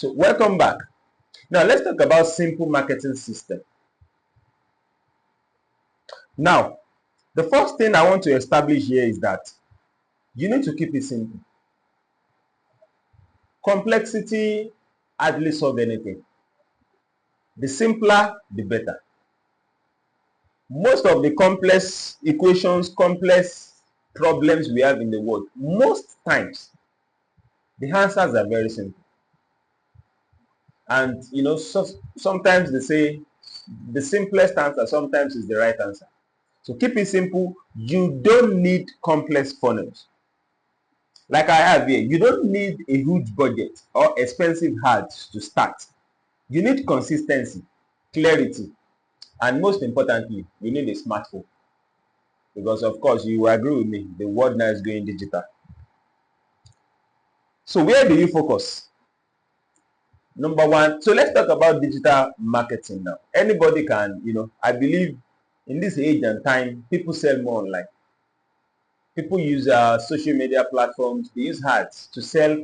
So welcome back. Now let's talk about simple marketing system. Now, the first thing I want to establish here is that you need to keep it simple. Complexity hardly solve anything. The simpler, the better. Most of the complex equations, complex problems we have in the world, most times, the answers are very simple. And sometimes they say the simplest answer sometimes is the right answer. So keep it simple. You don't need complex funnels. Like I have here, you don't need a huge budget or expensive ads to start. You need consistency, clarity, and most importantly, you need a smartphone. Because of course, you agree with me, the world now is going digital. So where do you focus? Number one, so let's talk about digital marketing now. Anybody can, I believe in this age and time, people sell more online. People use social media platforms, they use ads to sell.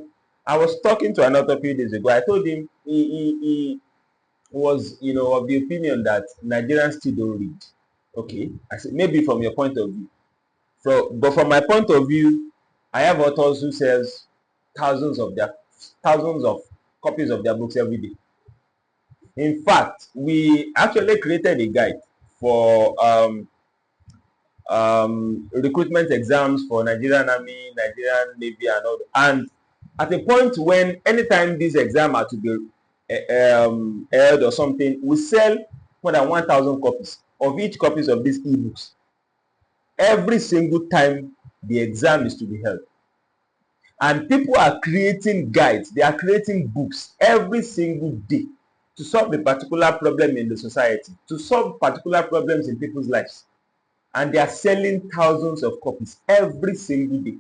I was talking to another few days ago. I told him he was, of the opinion that Nigerians still don't read. Okay, I said maybe from your point of view. But from my point of view, I have authors who sells thousands of copies of their books every day. In fact, we actually created a guide for recruitment exams for Nigerian Army, Nigerian Navy, and all. And at a point when anytime these exams are to be held or something, we sell more than 1,000 copies of each copies of these ebooks every single time the exam is to be held. And people are creating guides, they are creating books every single day to solve a particular problem in the society, to solve particular problems in people's lives. And they are selling thousands of copies every single day.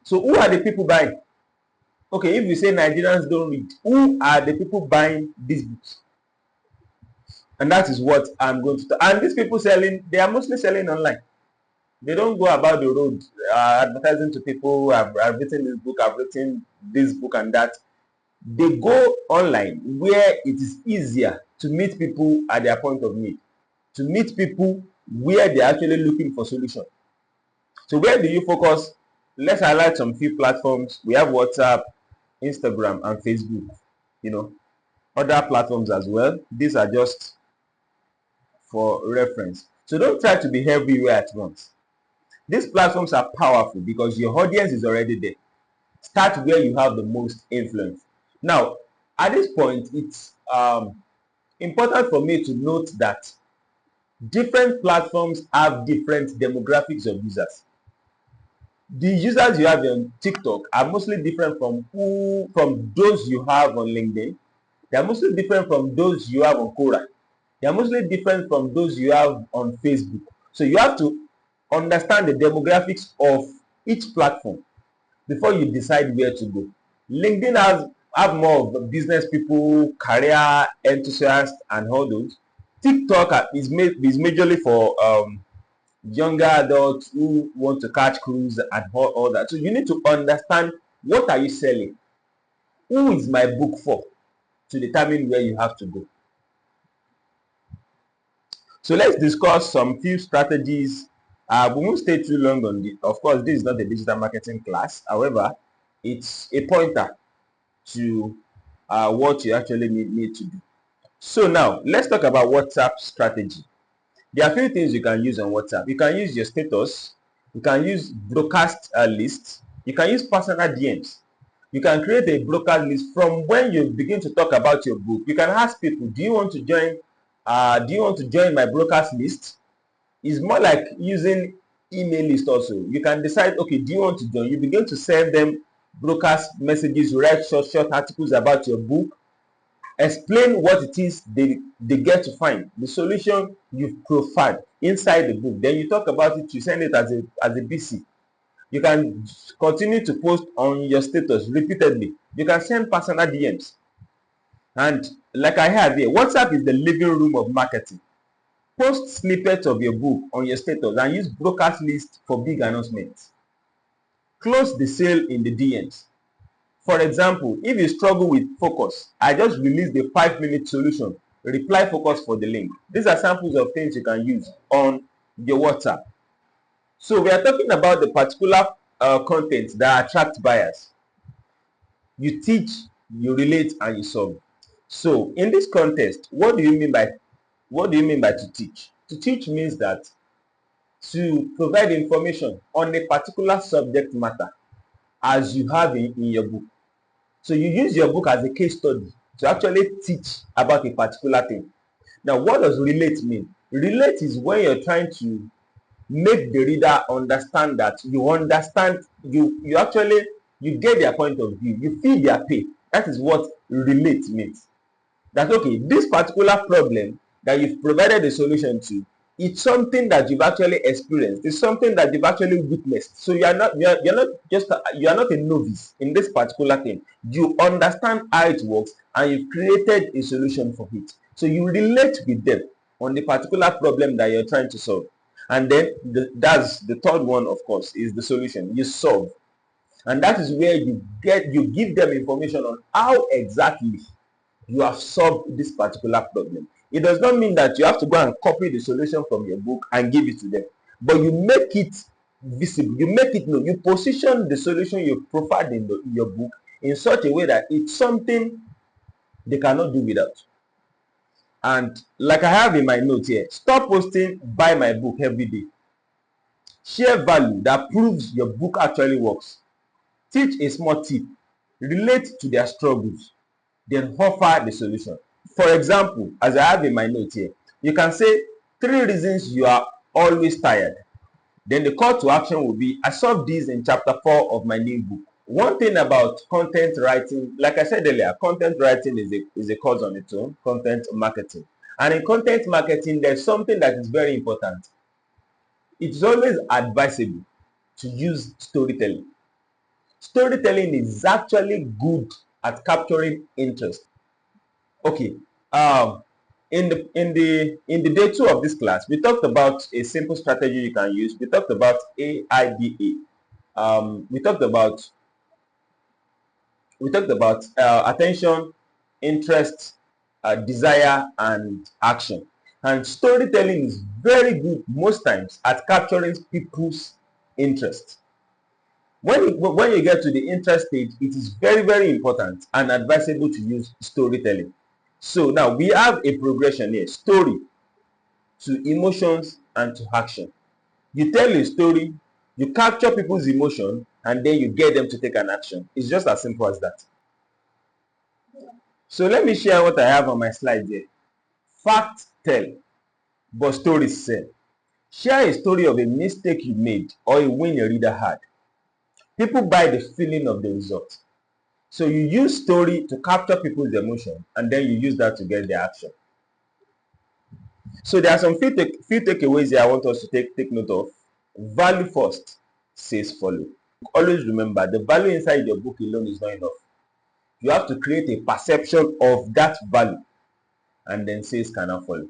So who are the people buying? Okay, if you say Nigerians don't read, who are the people buying these books? And that is what I'm going to talk. And these people selling, they are mostly selling online. They don't go about the road advertising to people. I've written this book, I've written this book and that. They go online where it is easier to meet people at their point of need, to meet people where they're actually looking for solutions. So where do you focus? Let's highlight some few platforms. We have WhatsApp, Instagram, and Facebook. Other platforms as well. These are just for reference. So don't try to be everywhere at once. These platforms are powerful because your audience is already there. Start where you have the most influence. Now, at this point, it's important for me to note that different platforms have different demographics of users. The users you have on TikTok are mostly different from those you have on LinkedIn. They are mostly different from those you have on Quora. They are mostly different from those you have on Facebook. So you have to understand the demographics of each platform before you decide where to go. LinkedIn have more of business people, career enthusiasts, and all those. TikTok is majorly for younger adults who want to catch cruise and all that. So you need to understand what are you selling, who is my book for, to determine where you have to go. So let's discuss some few strategies. We won't stay too long on this. Of course, this is not a digital marketing class. However, it's a pointer to what you actually need to do. So now, let's talk about WhatsApp strategy. There are a few things you can use on WhatsApp. You can use your status. You can use broadcast lists. You can use personal DMs. You can create a broadcast list from when you begin to talk about your book. You can ask people, do you want to join my broadcast list? It's more like using email list also. You can decide, okay, do you want to join? You begin to send them broadcast messages, you write short articles about your book, explain what it is they get to find, the solution you've profiled inside the book. Then you talk about it, you send it as a BC. You can continue to post on your status repeatedly. You can send personal DMs. And like I have here, WhatsApp is the living room of marketing. Post snippets of your book on your status and use broadcast list for big announcements. Close the sale in the DMs. For example, if you struggle with focus, I just released the 5-minute solution. Reply focus for the link. These are samples of things you can use on your WhatsApp. So we are talking about the particular content that attract buyers. You teach, you relate, and you solve. So in this context, what do you mean by to teach? To teach means that to provide information on a particular subject matter as you have in your book. So you use your book as a case study to actually teach about a particular thing. Now, what does relate mean? Relate is when you're trying to make the reader understand that you understand, you actually, you get their point of view, you feel their pain. That is what relate means. That, okay, this particular problem that you've provided a solution to, it's something that you've actually experienced. It's something that you've actually witnessed. So you are not a novice in this particular thing. You understand how it works and you've created a solution for it. So you relate with them on the particular problem that you're trying to solve. And then that's the third one, of course, is the solution. You solve. And that is where you give them information on how exactly you have solved this particular problem. It does not mean that you have to go and copy the solution from your book and give it to them, but you make it visible, you make it known, you position the solution you profiled in your book in such a way that it's something they cannot do without. And like I have in my notes here, stop posting buy my book every day. Share value that proves your book actually works. Teach a small tip. Relate to their struggles. Then offer the solution. For example, as I have in my notes here, you can say 3 reasons you are always tired. Then the call to action will be, I solved this in chapter 4 of my new book. One thing about content writing, like I said earlier, content writing is a course on its own, content marketing. And in content marketing, there's something that is very important. It's always advisable to use storytelling. Storytelling is actually good at capturing interest. Okay, in the day 2 of this class, we talked about a simple strategy you can use. We talked about AIDA. We talked about attention, interest, desire, and action. And storytelling is very good most times at capturing people's interest. When you get to the interest stage, it is very, very important and advisable to use storytelling. So now we have a progression here: story to emotions and to action. You tell a story, you capture people's emotion, and then you get them to take an action. It's just as simple as that. So let me share what I have on my slide here. Facts tell, but stories sell. Share a story of a mistake you made or a win your reader had. People buy the feeling of the result. So you use story to capture people's emotion, and then you use that to get their action. So there are some few takeaways here I want us to take note of. Value first, says follow. Always remember, the value inside your book alone is not enough. You have to create a perception of that value, and then sales cannot follow.